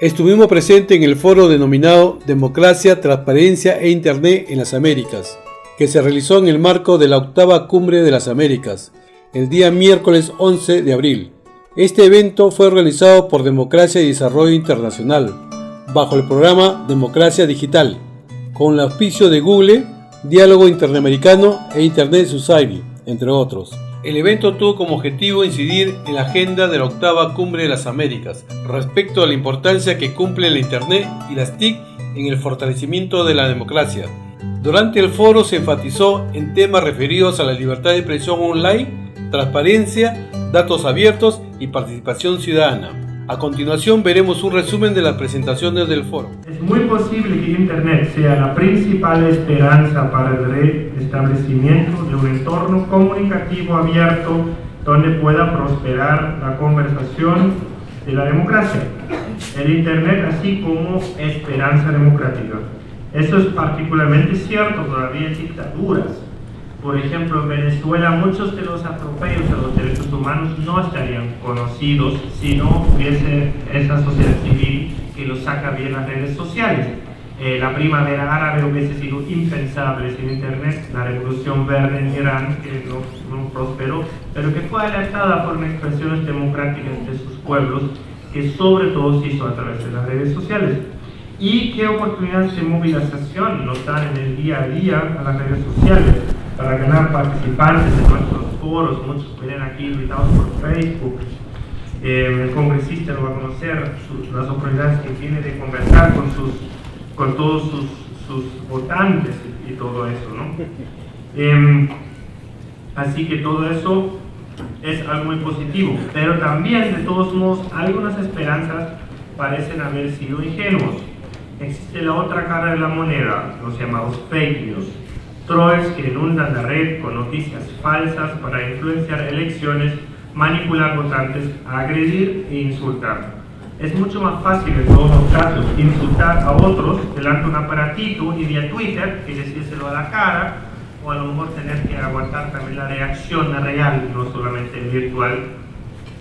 Estuvimos presentes en el foro denominado Democracia, Transparencia e Internet en las Américas, que se realizó en el marco de la 8ª Cumbre de las Américas, el día miércoles 11 de abril. Este evento fue organizado por Democracia y Desarrollo Internacional, bajo el programa Democracia Digital, con el auspicio de Google, Diálogo Interamericano e Internet Society, entre otros. El evento tuvo como objetivo incidir en la agenda de la 8ª Cumbre de las Américas respecto a la importancia que cumple la Internet y las TIC en el fortalecimiento de la democracia. Durante el foro se enfatizó en temas referidos a la libertad de expresión online, transparencia, datos abiertos y participación ciudadana. A continuación veremos un resumen de las presentaciones del foro. Es muy posible que Internet sea la principal esperanza para el restablecimiento de un entorno comunicativo abierto donde pueda prosperar la conversación de la democracia. El Internet así como esperanza democrática. Eso es particularmente cierto todavía en dictaduras. Por ejemplo, en Venezuela muchos de los atropellos a los derechos humanos no estarían conocidos si no hubiese esa sociedad civil que los saca bien las redes sociales. La primavera árabe hubiese sido impensable sin Internet, la revolución verde en Irán, que no prosperó, pero que fue alertada por expresiones democráticas de sus pueblos, que sobre todo se hizo a través de las redes sociales. Y qué oportunidades de movilización nos dan en el día a día a las redes sociales para ganar participantes en nuestros foros. Muchos vienen aquí invitados por Facebook. El congresista lo va a conocer, las oportunidades que tiene de conversar con todos sus votantes y todo eso, ¿no? Así que todo eso es algo muy positivo, pero también de todos modos algunas esperanzas parecen haber sido ingenuos. Existe la otra cara de la moneda, los llamados fake news, trolls que inundan la red con noticias falsas para influenciar elecciones, manipular votantes, agredir e insultar. Es mucho más fácil en todos los casos insultar a otros delante de un aparatito y vía Twitter que decírselo a la cara, o a lo mejor tener que aguantar también la reacción real, no solamente virtual,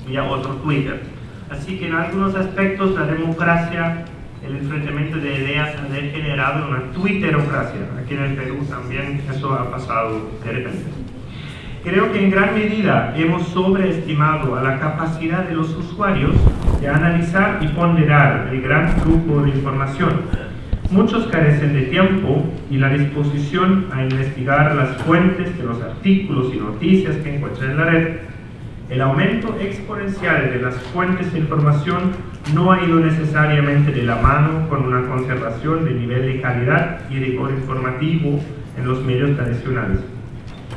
vía otro Twitter. Así que en algunos aspectos la democracia, el enfrentamiento de ideas ha degenerado en una twitterocracia. Aquí en el Perú también eso ha pasado de repente. Creo que en gran medida hemos sobreestimado a la capacidad de los usuarios de analizar y ponderar el gran flujo de información. Muchos carecen de tiempo y la disposición a investigar las fuentes de los artículos y noticias que encuentran en la red. El aumento exponencial de las fuentes de información no ha ido necesariamente de la mano con una conservación del nivel de calidad y rigor informativo en los medios tradicionales.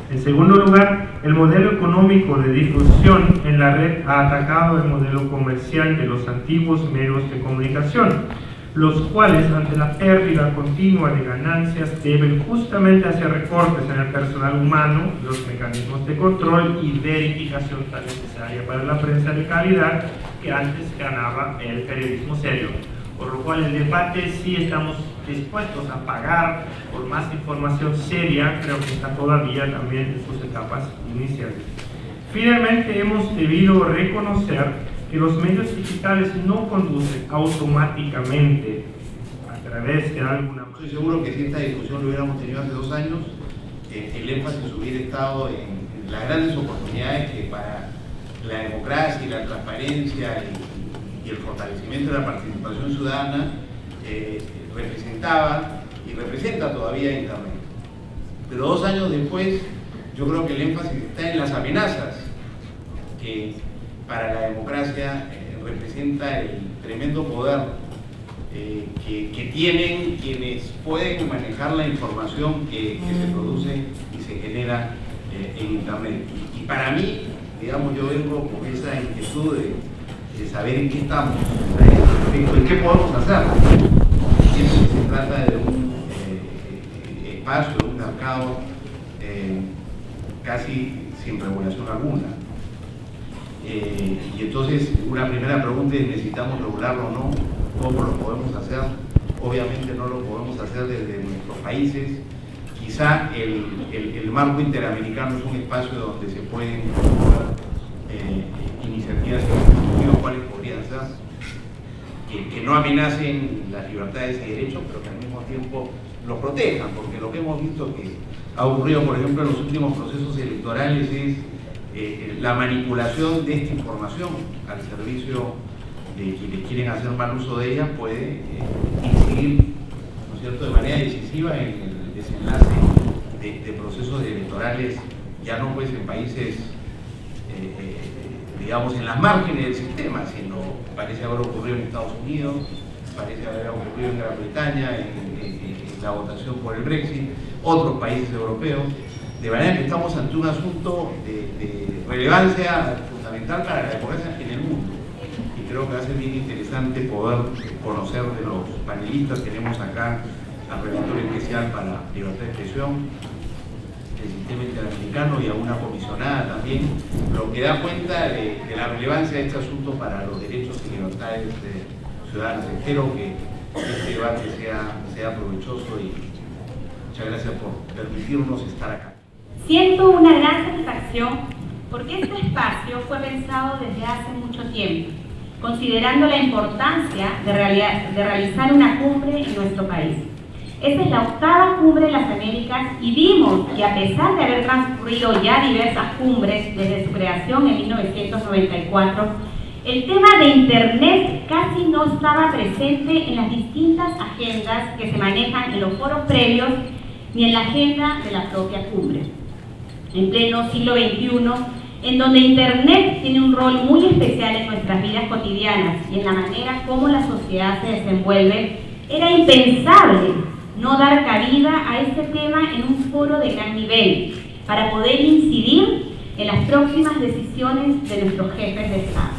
En segundo lugar, el modelo económico de difusión en la red ha atacado el modelo comercial de los antiguos medios de comunicación, los cuales, ante la pérdida continua de ganancias, deben justamente hacer recortes en el personal humano, los mecanismos de control y verificación tan necesaria para la prensa de calidad que antes ganaba el periodismo serio. Por lo cual el debate, si estamos dispuestos a pagar por más información seria, creo que está todavía también en sus etapas iniciales. Finalmente, hemos debido reconocer que los medios digitales no conducen automáticamente a través de alguna... Estoy seguro que si esta discusión lo hubiéramos tenido hace 2 años, el énfasis hubiera estado en las grandes oportunidades que para la democracia y la transparencia y el fortalecimiento de la participación ciudadana representaba y representa todavía Internet. Pero 2 años después, yo creo que el énfasis está en las amenazas que para la democracia representa el tremendo poder que tienen quienes pueden manejar la información que se produce y se genera en Internet. Y para mí, digamos, yo vengo con esa inquietud de saber en qué estamos, en qué podemos hacer. Siempre se trata de un espacio, de un mercado casi sin regulación alguna. Y entonces una primera pregunta es: ¿necesitamos regularlo o no? ¿Cómo lo podemos hacer? Obviamente no lo podemos hacer desde nuestros países. Quizá el marco interamericano es un espacio donde se pueden iniciativas, ¿cuáles podrían ser? que no amenacen las libertades y derechos, pero que al mismo tiempo los protejan, porque lo que hemos visto que ha ocurrido, por ejemplo, en los últimos procesos electorales es la manipulación de esta información al servicio de quienes quieren hacer mal uso de ella puede incidir, ¿no es cierto?, de manera decisiva en el desenlace de procesos electorales, ya no pues en países, digamos, en las márgenes del sistema, sino parece haber ocurrido en Estados Unidos, parece haber ocurrido en Gran Bretaña, en la votación por el Brexit, otros países europeos, de manera que estamos ante un asunto de relevancia fundamental para la democracia en el mundo. Y creo que va a ser bien interesante poder conocer de los panelistas. Tenemos acá al relator especial para libertad de expresión, el sistema interamericano y a una comisionada también, lo que da cuenta de la relevancia de este asunto para los derechos y libertades ciudadanos. Espero que este debate sea provechoso y muchas gracias por permitirnos estar acá. Siento una gran satisfacción porque este espacio fue pensado desde hace mucho tiempo, considerando la importancia de realizar una cumbre en nuestro país. Esta es la 8ª cumbre de las Américas y vimos que a pesar de haber transcurrido ya diversas cumbres desde su creación en 1994, el tema de Internet casi no estaba presente en las distintas agendas que se manejan en los foros previos ni en la agenda de la propia cumbre. En pleno siglo XXI, en donde Internet tiene un rol muy especial en nuestras vidas cotidianas y en la manera como la sociedad se desenvuelve, era impensable no dar cabida a este tema en un foro de gran nivel para poder incidir en las próximas decisiones de nuestros jefes de Estado.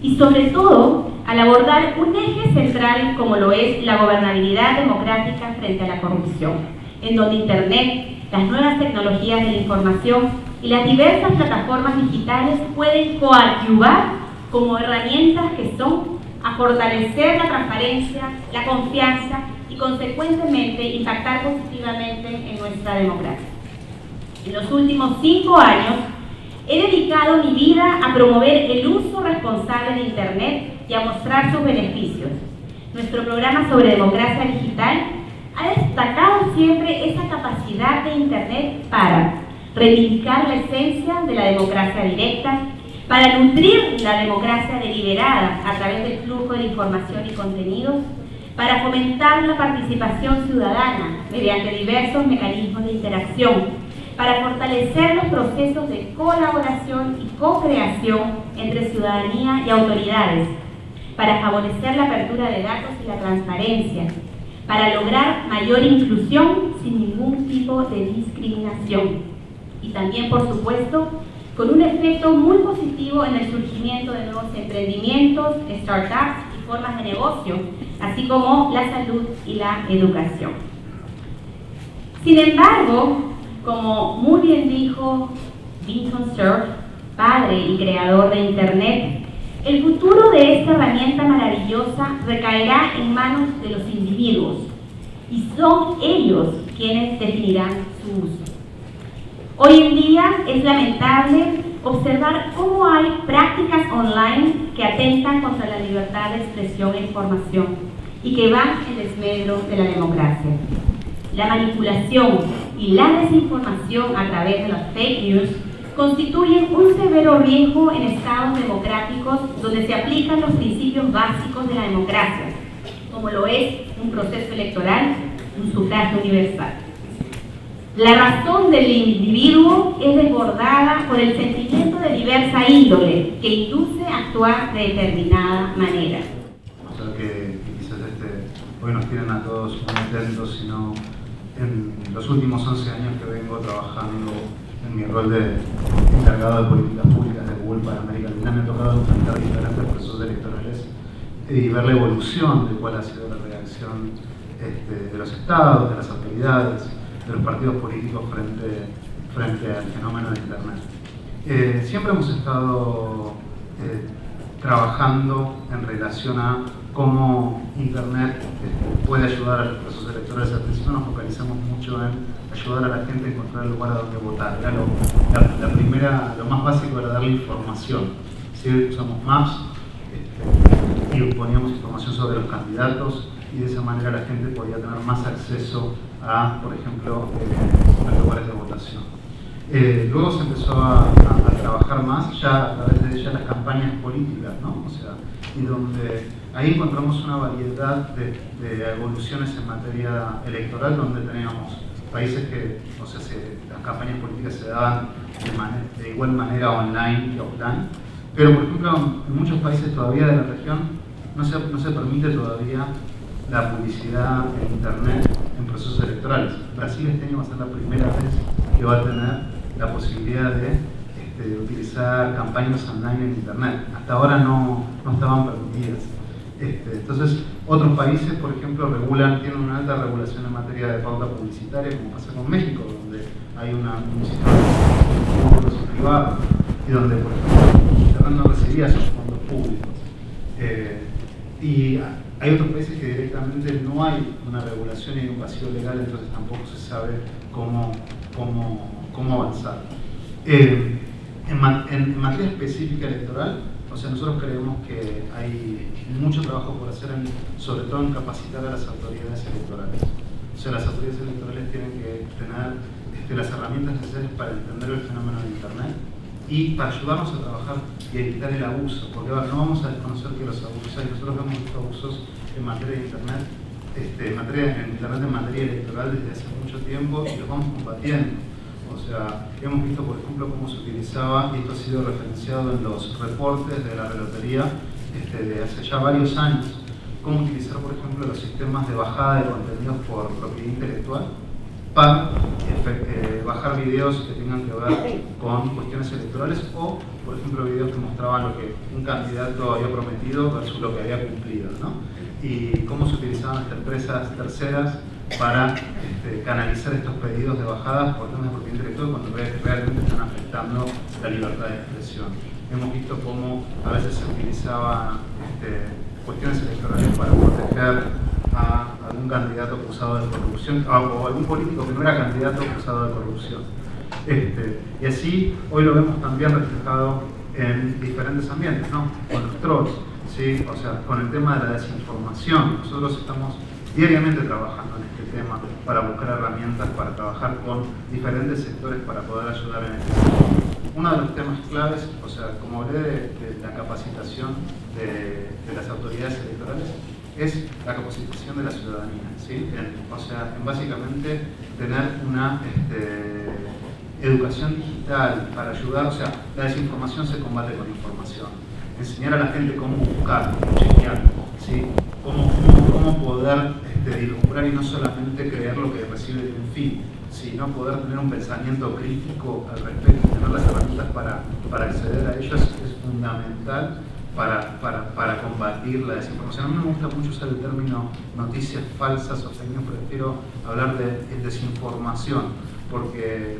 Y sobre todo, al abordar un eje central como lo es la gobernabilidad democrática frente a la corrupción, en donde Internet, las nuevas tecnologías de la información y las diversas plataformas digitales pueden coadyuvar como herramientas que son a fortalecer la transparencia, la confianza y consecuentemente impactar positivamente en nuestra democracia. En los últimos 5 años he dedicado mi vida a promover el uso responsable de Internet y a mostrar sus beneficios. Nuestro programa sobre democracia digital ha destacado siempre esa capacidad de Internet para reivindicar la esencia de la democracia directa, para nutrir la democracia deliberada a través del flujo de información y contenidos, para fomentar la participación ciudadana mediante diversos mecanismos de interacción, para fortalecer los procesos de colaboración y co-creación entre ciudadanía y autoridades, para favorecer la apertura de datos y la transparencia, para lograr mayor inclusión sin ningún tipo de discriminación y también, por supuesto, con un efecto muy positivo en el surgimiento de nuevos emprendimientos, startups y formas de negocio, así como la salud y la educación. Sin embargo, como muy bien dijo Vinton Cerf, padre y creador de Internet, el futuro de esta herramienta maravillosa recaerá en manos de los individuos y son ellos quienes definirán su uso. Hoy en día es lamentable observar cómo hay prácticas online que atentan contra la libertad de expresión e información y que van en desmedro de la democracia. La manipulación y la desinformación a través de las fake news constituyen un severo riesgo en estados democráticos donde se aplican los principios básicos de la democracia, como lo es un proceso electoral, un sufragio universal. La razón del individuo es desbordada por el sentimiento de diversa índole que induce a actuar de determinada manera. O sea que quizás hoy nos tienen a todos muy atentos, sino en los últimos 11 años que vengo trabajando en mi rol de encargado de políticas públicas de Google para América Latina, me ha tocado enfrentar diferentes procesos electorales y ver la evolución de cuál ha sido la reacción de los estados, de las autoridades, de los partidos políticos frente al fenómeno de Internet. Siempre hemos estado trabajando en relación a cómo Internet puede ayudar a los procesos electorales. Al principio nos focalizamos mucho en ayudar a la gente a encontrar el lugar a donde votar. Era lo más básico era darle información. ¿Sí? Usamos Maps, y poníamos información sobre los candidatos, y de esa manera la gente podía tener más acceso a, por ejemplo, los lugares de votación. Luego se empezó a trabajar más ya a través de las campañas políticas, ¿no? O sea, y donde ahí encontramos una variedad de evoluciones en materia electoral, donde teníamos países que, o sea, las campañas políticas se daban de igual manera online que offline, pero por ejemplo en muchos países todavía de la región no se permite todavía la publicidad en internet en procesos electorales. Brasil este año va a ser la primera vez que va a tener la posibilidad de utilizar campañas online en internet. Hasta ahora no estaban permitidas. Entonces, otros países, por ejemplo, tienen una alta regulación en materia de pauta publicitaria, como pasa con México, donde hay un sistema público y privado, y donde, por ejemplo, internet no recibía esos fondos públicos. Y hay otros países que directamente no hay una regulación y hay un vacío legal, entonces tampoco se sabe cómo avanzar. En materia específica electoral, o sea, nosotros creemos que hay mucho trabajo por hacer, sobre todo en capacitar a las autoridades electorales. O sea, las autoridades electorales tienen que tener las herramientas necesarias para entender el fenómeno de Internet y para ayudarnos a trabajar y a evitar el abuso, porque no vamos a desconocer que los abusos, nosotros hemos visto abusos en materia de Internet, en materia electoral desde hace mucho tiempo y los vamos combatiendo. O sea, hemos visto, por ejemplo, cómo se utilizaba, y esto ha sido referenciado en los reportes de la relotería de hace ya varios años, cómo utilizar, por ejemplo, los sistemas de bajada de contenidos por propiedad intelectual para bajar videos que tengan que ver con cuestiones electorales o, por ejemplo, videos que mostraban lo que un candidato había prometido versus lo que había cumplido, ¿no? Y cómo se utilizaban las empresas terceras para canalizar estos pedidos de bajadas por temas de propiedad intelectual cuando realmente están afectando la libertad de expresión. Hemos visto cómo a veces se utilizaban cuestiones electorales para proteger a algún candidato acusado de corrupción o algún político que no era candidato acusado de corrupción. Y así hoy lo vemos también reflejado en diferentes ambientes, ¿no? Con los trolls, ¿sí? O sea, con el tema de la desinformación. Nosotros estamos diariamente trabajando en este tema para buscar herramientas para trabajar con diferentes sectores para poder ayudar en este tema. Uno de los temas claves, o sea, como hablé de la capacitación de las autoridades electorales, es la capacitación de la ciudadanía, ¿sí? O sea, en básicamente tener una educación digital para ayudar, o sea, la desinformación se combate con información. Enseñar a la gente cómo buscar, cómo chequear, ¿sí? Cómo poder dilumbrar y no solamente creer lo que recibe de un feed, sino poder tener un pensamiento crítico al respecto y tener las herramientas para acceder a ello es fundamental para combatir la desinformación. A mí me gusta mucho usar el término noticias falsas o fake news, prefiero hablar de desinformación, porque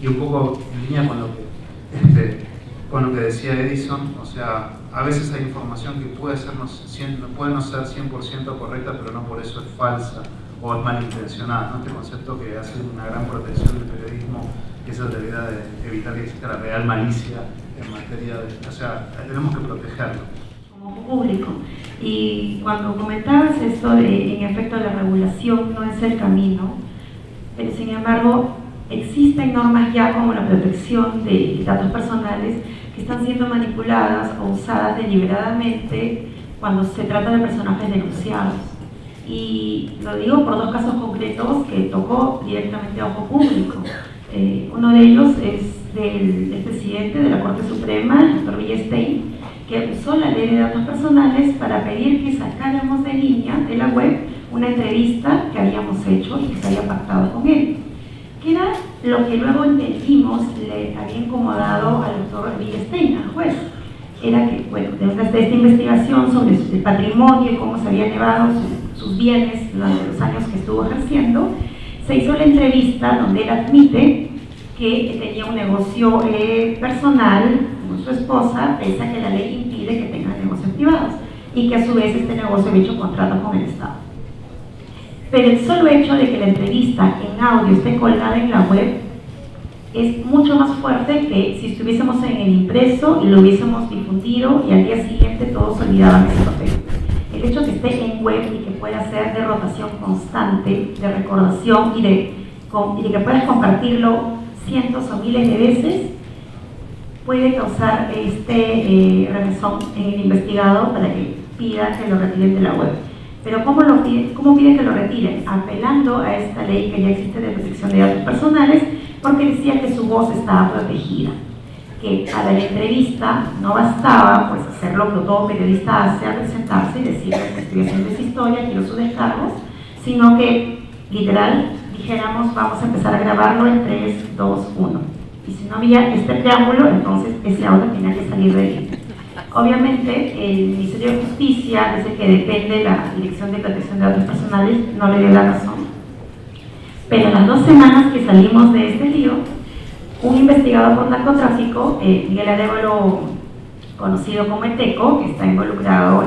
y un poco en línea con lo que decía Edison, o sea, a veces hay información que puede no ser 100% correcta, pero no por eso es falsa o es malintencionada, ¿no? Este concepto que hace una gran protección del periodismo, que es la idea de evitar que exista la real malicia en materia de... O sea, tenemos que protegerlo. Como público. Y cuando comentabas esto de, en efecto, la regulación no es el camino, pero sin embargo, existen normas ya como la protección de datos personales que están siendo manipuladas o usadas deliberadamente cuando se trata de personajes denunciados. Y lo digo por dos casos concretos que tocó directamente a ojo público. Uno de ellos es del presidente de la Corte Suprema, el doctor Villestein, que usó la ley de datos personales para pedir que sacáramos de línea de la web una entrevista que habíamos hecho y que se había pactado con él, que era lo que luego entendimos le había incomodado al doctor Villestein, al juez. Era que, bueno, después de esta investigación sobre el patrimonio y cómo se habían llevado sus bienes durante los años que estuvo ejerciendo, se hizo la entrevista donde él admite que tenía un negocio personal con su esposa, pese a que la ley impide que tengan negocios privados, y que a su vez este negocio había hecho contrato con el Estado. Pero el solo hecho de que la entrevista en audio esté colgada en la web es mucho más fuerte que si estuviésemos en el impreso y lo hubiésemos difundido y al día siguiente todos olvidaban ese papel. El hecho de que esté en web y que pueda ser de rotación constante, de recordación y de que puedas compartirlo cientos o miles de veces, puede causar remesón en el investigado para que pida que lo retiren de la web. Pero ¿cómo piden que lo retiren? Apelando a esta ley que ya existe de protección de datos personales, porque decía que su voz estaba protegida, que para la entrevista no bastaba pues hacer lo que todo periodista hace al presentarse y decir que estoy haciendo esa historia, quiero sus descargos, sino que literal dijéramos vamos a empezar a grabarlo en 3, 2, 1. Y si no había este preámbulo, entonces ese audio tenía que salir de ahí. Obviamente el Ministerio de Justicia, desde que depende de la Dirección de Protección de Datos Personales, no le dio la razón. Pero en las 2 semanas que salimos de este lío, un investigador por narcotráfico, Miguel Arévalo, conocido como ETECO, que está involucrado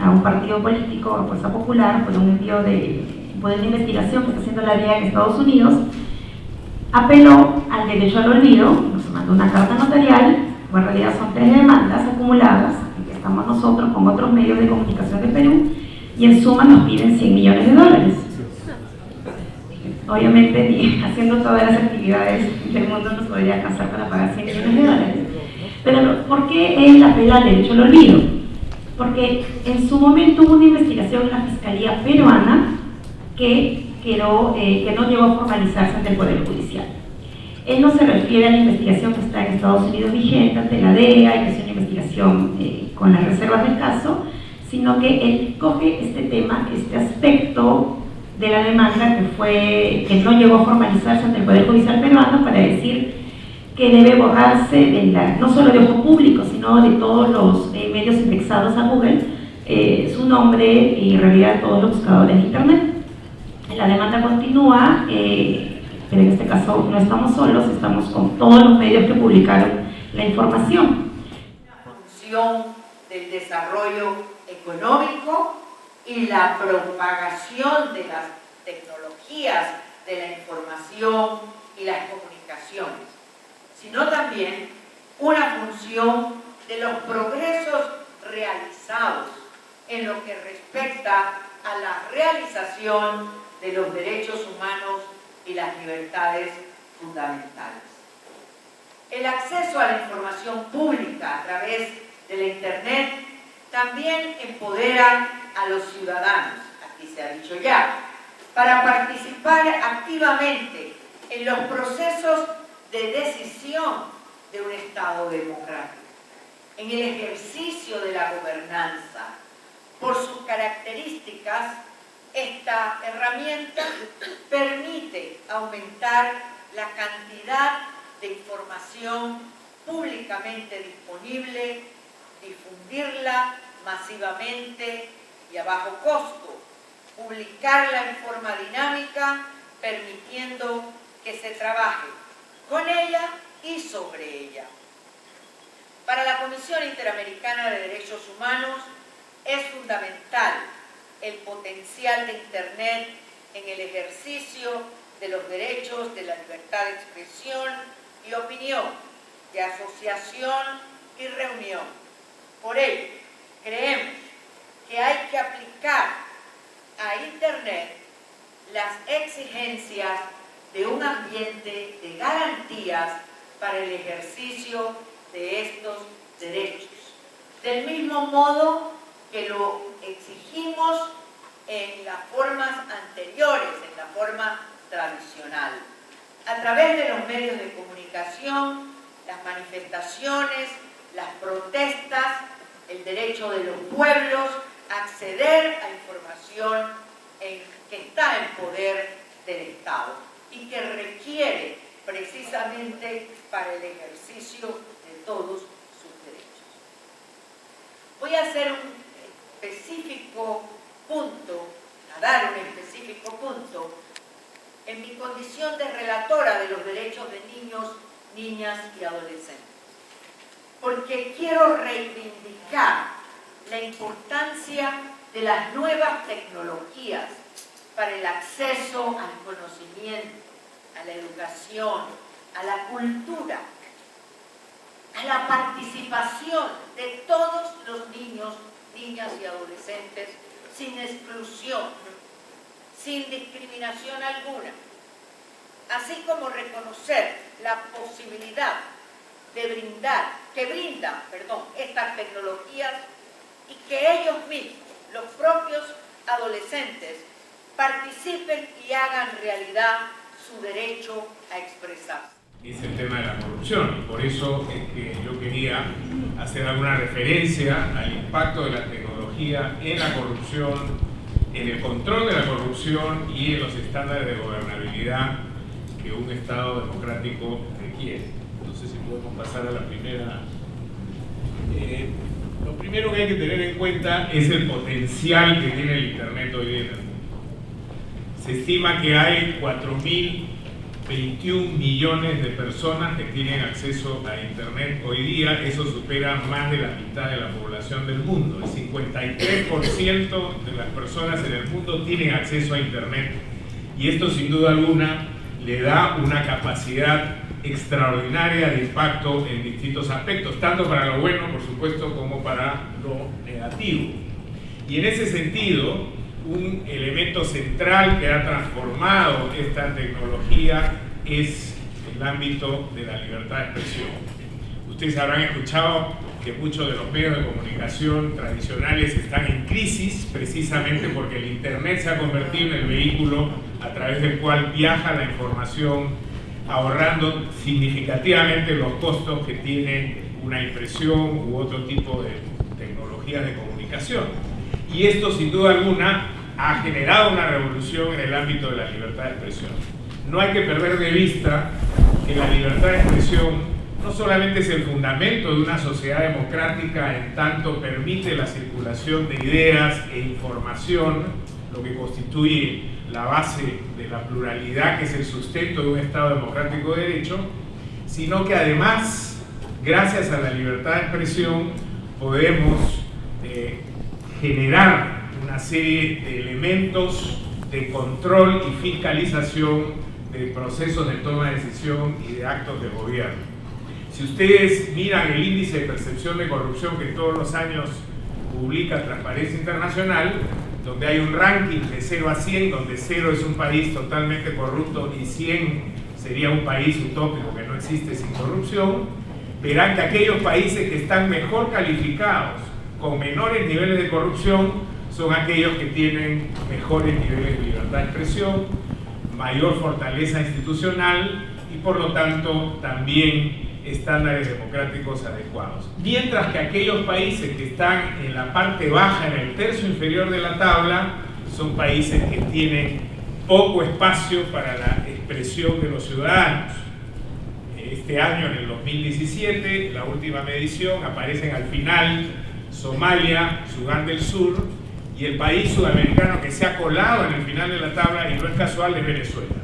a un partido político, Fuerza Popular, por un envío por una investigación que está haciendo la DEA en Estados Unidos, apeló al derecho al olvido, nos mandó una carta notarial, o en realidad son 3 demandas acumuladas, en que estamos nosotros con otros medios de comunicación de Perú, y en suma nos piden $100 millones. Obviamente, haciendo todas las actividades del mundo nos podría alcanzar para pagar $100 millones. Pero, ¿por qué él apela al derecho al olvido? Porque en su momento hubo una investigación en la Fiscalía peruana que no llegó a formalizarse ante el Poder Judicial. Él no se refiere a la investigación que está en Estados Unidos vigente ante la DEA y que es una investigación con las reservas del caso, sino que él coge este tema, este aspecto de la demanda que no llegó a formalizarse ante el Poder Judicial peruano para decir que debe borrarse no solo de ojo público, sino de todos los medios indexados a Google, su nombre y en realidad todos los buscadores de Internet. La demanda continúa, pero en este caso no estamos solos, estamos con todos los medios que publicaron la información. La función del desarrollo económico y la propagación de las tecnologías de la información y las comunicaciones, sino también una función de los progresos realizados en lo que respecta a la realización de los derechos humanos y las libertades fundamentales. El acceso a la información pública a través de la Internet también empodera a los ciudadanos, aquí se ha dicho ya, para participar activamente en los procesos de decisión de un Estado democrático, en el ejercicio de la gobernanza. Por sus características, esta herramienta permite aumentar la cantidad de información públicamente disponible, difundirla masivamente y a bajo costo, publicarla en forma dinámica, permitiendo que se trabaje con ella y sobre ella. Para la Comisión Interamericana de Derechos Humanos es fundamental el potencial de Internet en el ejercicio de los derechos de la libertad de expresión y opinión, de asociación y reunión. Por ello, creemos que hay que aplicar a Internet las exigencias de un ambiente de garantías para el ejercicio de estos derechos, del mismo modo que lo exigimos en las formas anteriores, en la forma tradicional, a través de los medios de comunicación, las manifestaciones, las protestas, el derecho de los pueblos a acceder a información que está en poder del Estado y que requiere precisamente para el ejercicio de todos sus derechos. Voy a hacer un específico punto, a dar un específico punto en mi condición de relatora de los derechos de niños, niñas y adolescentes, porque quiero reivindicar la importancia de las nuevas tecnologías para el acceso al conocimiento, a la educación, a la cultura, a la participación de todos los niños, niñas y adolescentes, sin exclusión, sin discriminación alguna, así como reconocer la posibilidad que brindan estas tecnologías y que ellos mismos, los propios adolescentes, participen y hagan realidad su derecho a expresarse. Es el tema de la corrupción, y por eso es que yo quería hacer alguna referencia al impacto de la tecnología en la corrupción, en el control de la corrupción y en los estándares de gobernabilidad que un Estado democrático requiere. Entonces, si podemos pasar a la primera. Lo primero que hay que tener en cuenta es el potencial que tiene el Internet hoy día en el mundo. Se estima que hay 4.021 millones de personas que tienen acceso a Internet hoy día. Eso supera más de la mitad de la población del mundo. El 53% de las personas en el mundo tienen acceso a Internet, y esto sin duda alguna le da una capacidad extraordinaria de impacto en distintos aspectos, tanto para lo bueno, por supuesto, como para lo negativo. Y en ese sentido, un elemento central que ha transformado esta tecnología es el ámbito de la libertad de expresión. Ustedes habrán escuchado que muchos de los medios de comunicación tradicionales están en crisis precisamente porque el Internet se ha convertido en el vehículo a través del cual viaja la información, ahorrando significativamente los costos que tiene una impresión u otro tipo de tecnologías de comunicación. Y esto, sin duda alguna, ha generado una revolución en el ámbito de la libertad de expresión. No hay que perder de vista que la libertad de expresión no solamente es el fundamento de una sociedad democrática en tanto permite la circulación de ideas e información, lo que constituye la base de la pluralidad que es el sustento de un Estado democrático de derecho, sino que además, gracias a la libertad de expresión, podemos generar una serie de elementos de control y fiscalización de procesos de toma de decisión y de actos de gobierno. Si ustedes miran el índice de percepción de corrupción que todos los años publica Transparencia Internacional, donde hay un ranking de 0 a 100, donde 0 es un país totalmente corrupto y 100 sería un país utópico que no existe sin corrupción, verán que aquellos países que están mejor calificados, con menores niveles de corrupción, son aquellos que tienen mejores niveles de libertad de expresión, mayor fortaleza institucional y por lo tanto también estándares democráticos adecuados. Mientras que aquellos países que están en la parte baja, en el tercio inferior de la tabla, son países que tienen poco espacio para la expresión de los ciudadanos. Este año, en el 2017, la última medición, aparecen al final Somalia, Sudán del Sur, y el país sudamericano que se ha colado en el final de la tabla, y no es casual, es Venezuela,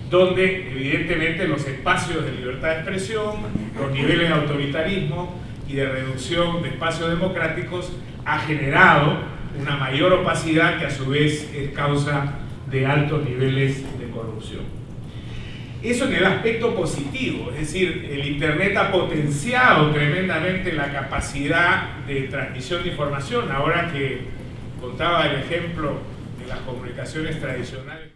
donde evidentemente los espacios de libertad de expresión, los niveles de autoritarismo y de reducción de espacios democráticos ha generado una mayor opacidad que a su vez es causa de altos niveles de corrupción. Eso en el aspecto positivo, es decir, el Internet ha potenciado tremendamente la capacidad de transmisión de información. Ahora que contaba el ejemplo de las comunicaciones tradicionales,